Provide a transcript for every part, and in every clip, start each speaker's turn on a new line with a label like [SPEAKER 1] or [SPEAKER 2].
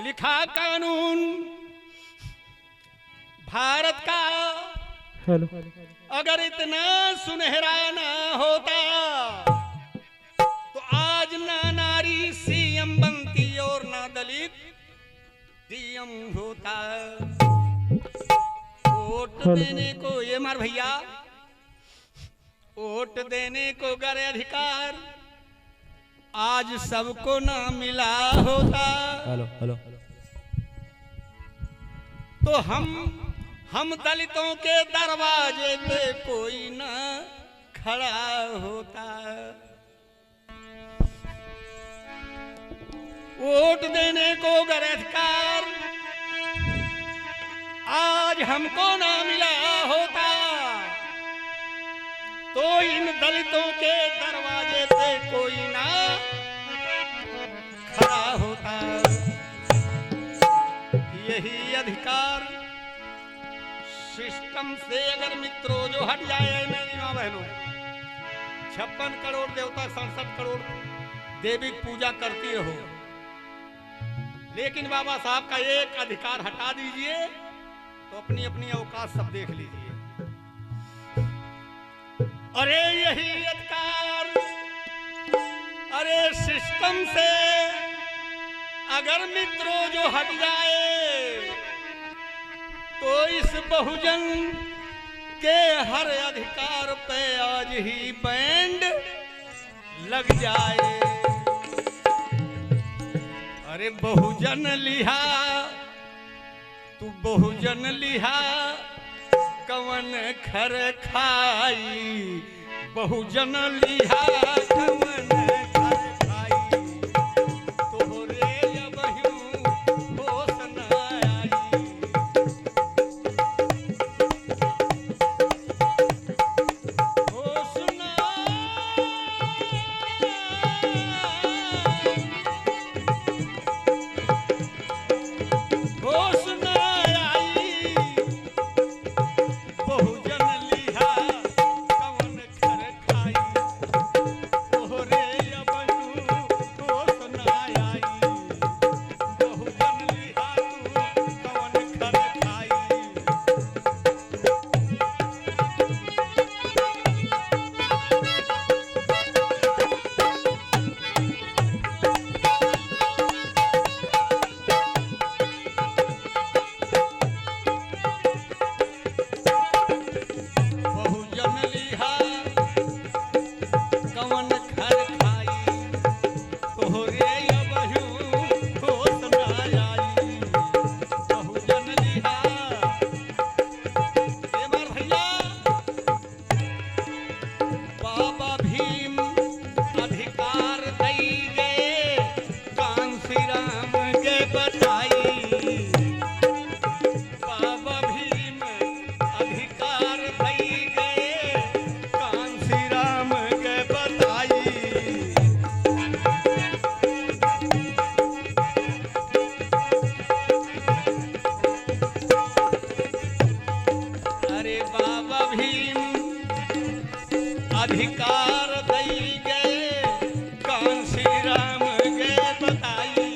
[SPEAKER 1] लिखा कानून भारत का
[SPEAKER 2] हेलो
[SPEAKER 1] अगर इतना सुनहरा ना होता तो आज ना नारी सीएम बनती और ना दलित डीएम होता। वोट देने को ये मार भैया, वोट देने को अगर अधिकार आज सबको ना मिला होता
[SPEAKER 2] हेलो हेलो
[SPEAKER 1] तो हम दलितों के दरवाजे पे कोई ना खड़ा होता। वोट देने को अगर अधिकार आज हमको ना मिला होता तो इन दलितों के दरवाजे पे कोई ना खड़ा होता। यही अधिकार सिस्टम से अगर मित्रों जो हट जाए, मेरी मां बहनों, 56 करोड़ देवता 67 करोड़ देविक पूजा करती रहो, लेकिन बाबा साहब का एक अधिकार हटा दीजिए तो अपनी अपनी औकात सब देख लीजिए। अरे यही अधिकार अरे सिस्टम से अगर मित्रों जो हट जाए तो इस बहुजन के हर अधिकार पे आज ही बैंड लग जाए। अरे बहुजन लिहा तू बहुजन लिहा कवन खर खाई, बहुजन लिहा कवन खर खाई, तोहरे अबहिं होश न आई। होश न होश न आई, बहुजन लिहा कवन खर खाई, तोहरे अबहिं होश न आई, बहुजन लिहा तू कवन खर खाई। बहुजन लिहा कवन खर खाई, तोहरे अबहिं होश न आई, बहुजन लिहा। ए मार भैया, बाबा भीम अधिकार दई गे कांसी राम के बताई, बाबा भीम अधिकार दई गे कांसी राम के बताई। अरे बाबा भीम अधिकार दई गे कांसी राम के बताई।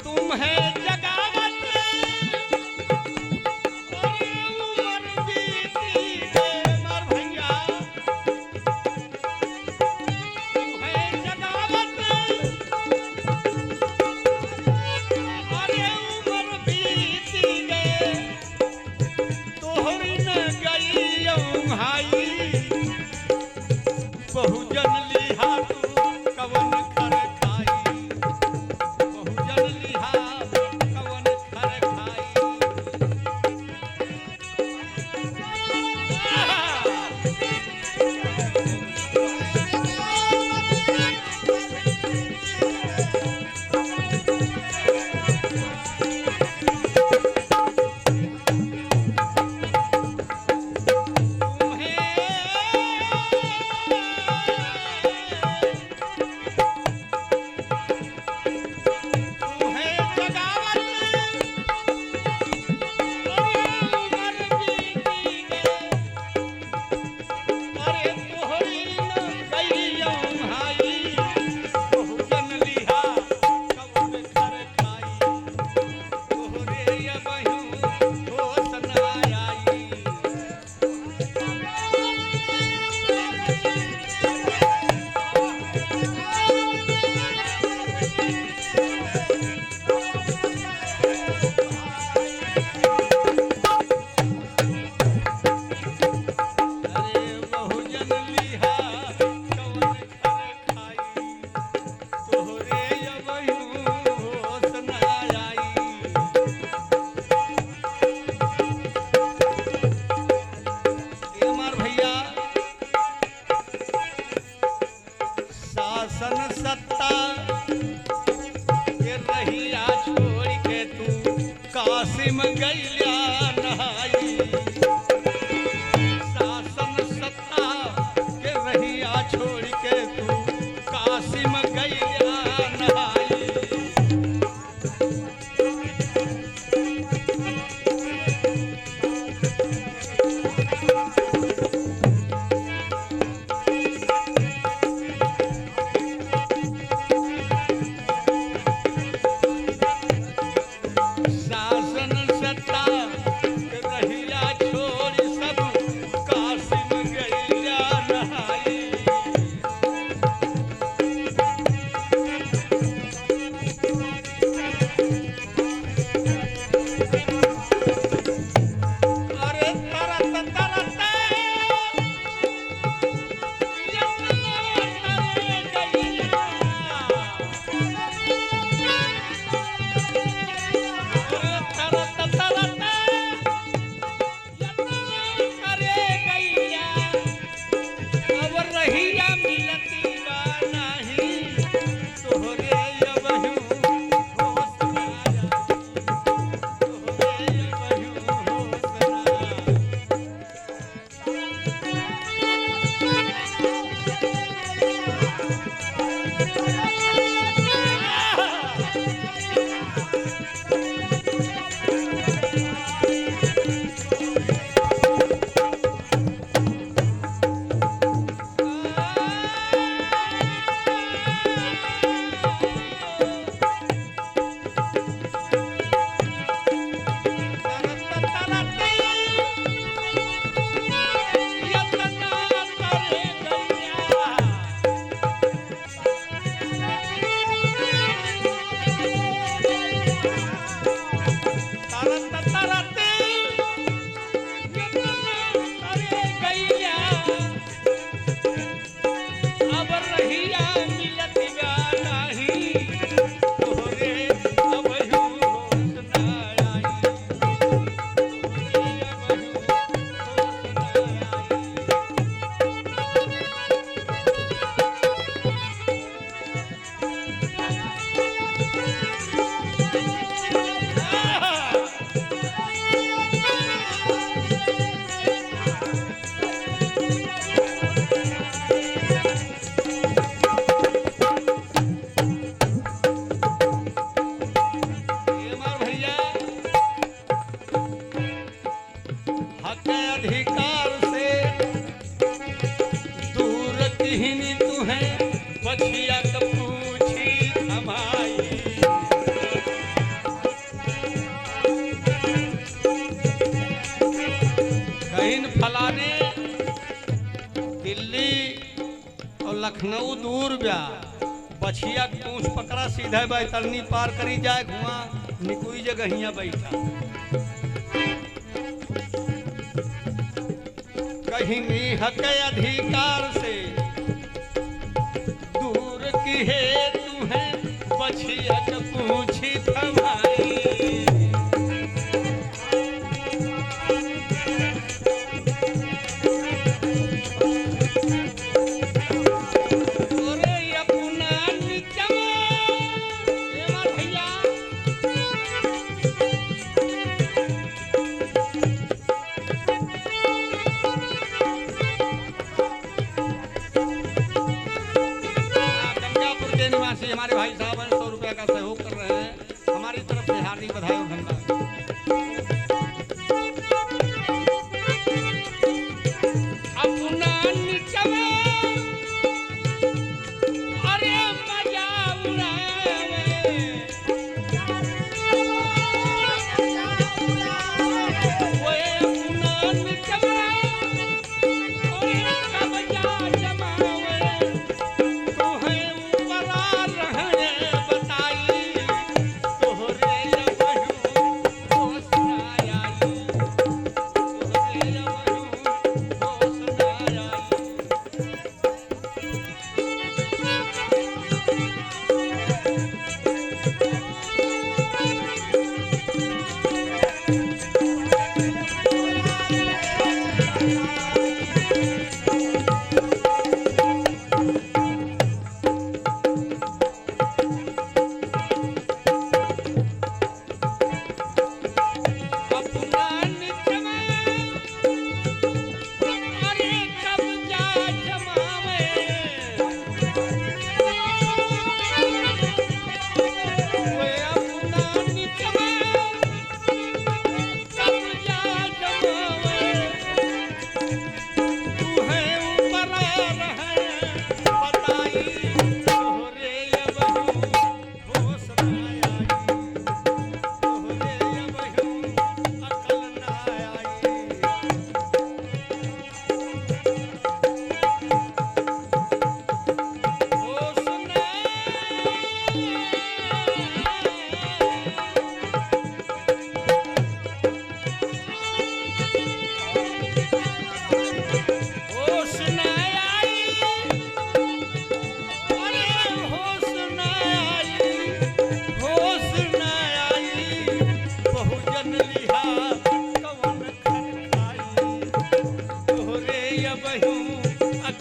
[SPEAKER 1] तुम्हें जगावत और उम्र बीती गे मर भैया, तुम्हें जगावत और उम्र बीती गे, तोहरी न गई भाई, बहुजन लिहा तू कवन खर खाई, बहुजन लिहा कवन खर खाई। तुम्हें सत्ता के रहिया छोड़ के तू कासिम गैया नहाई शासन सत्ता के रहिया छोड़ के तू कासिम गैया नहाई शासन सत्ता के रहिया छोड़ सब कासिम गैया नहाई अरे तरत तरत हक अधिकार से दूर किहनी तू है बछिया क पूछी हमाई कहीं फलाने दिल्ली और लखनऊ दूर गया बछिया पूछ पकड़ा सीधे बैतरनी पार करी जाए घुमा निकुई जगहिया बैठा कहीं हक अधिकार से दूर की है तू है बछिया क पूछी थमाई निवासी हमारे भाई साहब 100 रुपया का सहयोग कर रहे हैं हमारी तरफ से हार्दिक बधाई और धन्यवाद। अपना निचवे अरे मजा उड़ावे ओए अपना निचवे ओए कबजा जमावे तो है होश न आया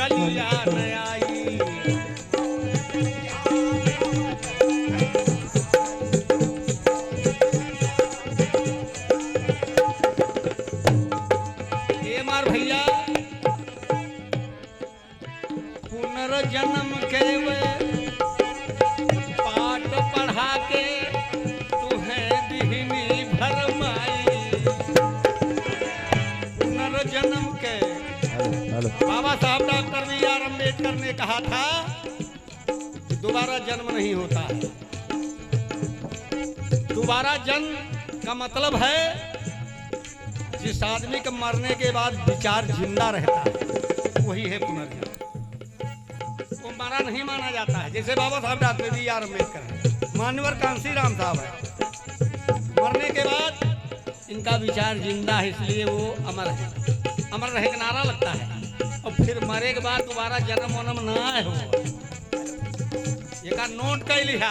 [SPEAKER 1] कलिया न आई। ये मार भैया पुनर्जन्म के वे पाठ पढ़ा के तुम्हें दिहनी भरमाई। पुनर्जन्म के
[SPEAKER 2] हेलो
[SPEAKER 1] बाबा साहब डॉक्टर B.R. अम्बेडकर ने कहा था दोबारा जन्म नहीं होता है। दोबारा जन्म का मतलब है जिस आदमी के मरने के बाद विचार जिंदा रहता है वही है पुनर्जन्म। वो मरा नहीं माना जाता है। जैसे बाबा साहब डॉक्टर B.R. अम्बेडकर है, मान्यवर कांसी राम साहब है, मरने के बाद इनका विचार जिंदा है इसलिए वो अमर है। अमर रहे का नारा लगता है और फिर मरे के बाद दोबारा जन्म वनम ना हो। ये का नोट कर लिया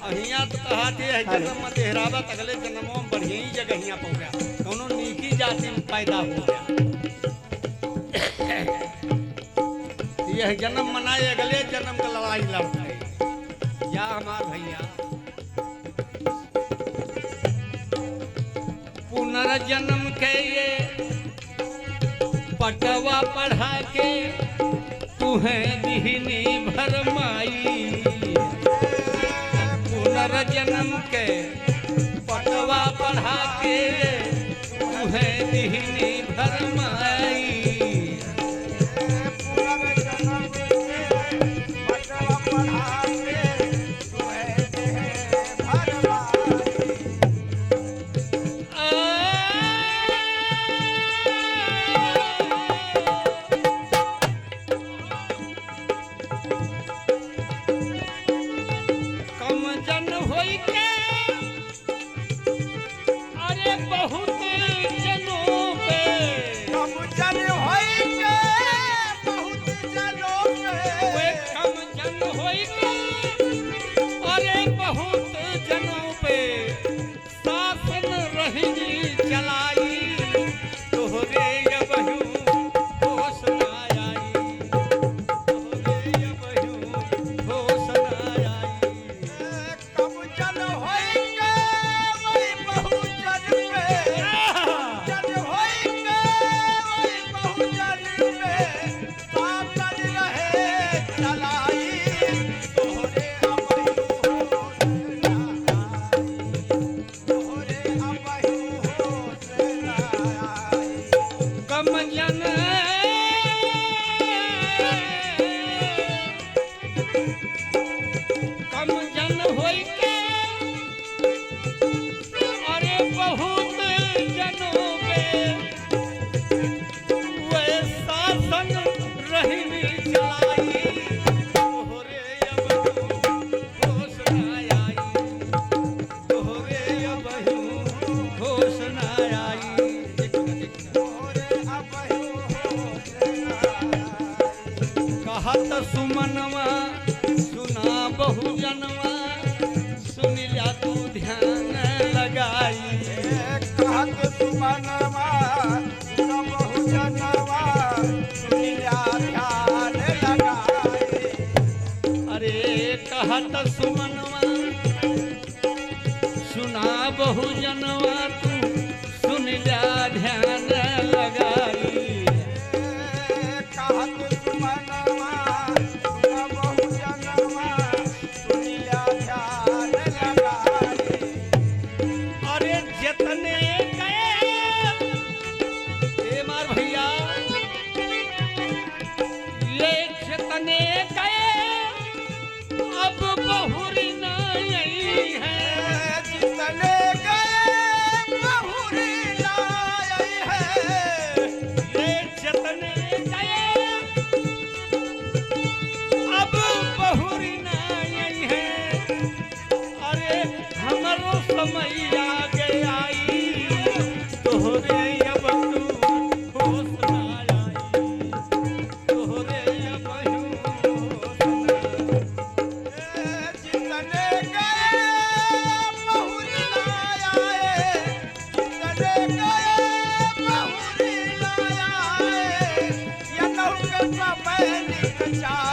[SPEAKER 1] अहिया तो कहा थे जन्म मत हेरावत अगले जन्मों में बढ़िया ही जगहिया पहुंचा दोनों नीकी जाति में पैदा हो गया। यह जन्म मनाए अगले जन्म का लड़ाई लड़ते या हमार भैया पुनर्जन्म के ये पटवा पढ़ा के तुम्हें दिहनी भरमाई। पुनर्जन्म के पटवा पढ़ा के तुम्हें दिहनी भरमाई। सुमनवा सुना बहु जनवा सुन लिया तू ध्यान लगाई।
[SPEAKER 3] कहत सुमनवा सुना बहु जनवा सुन लिया ध्यान लगाई।
[SPEAKER 1] अरे कहत सुमनवा सुना बहु जनवा तू सुन लिया ध्यान लगाई।
[SPEAKER 3] कहत सुमनवा विचार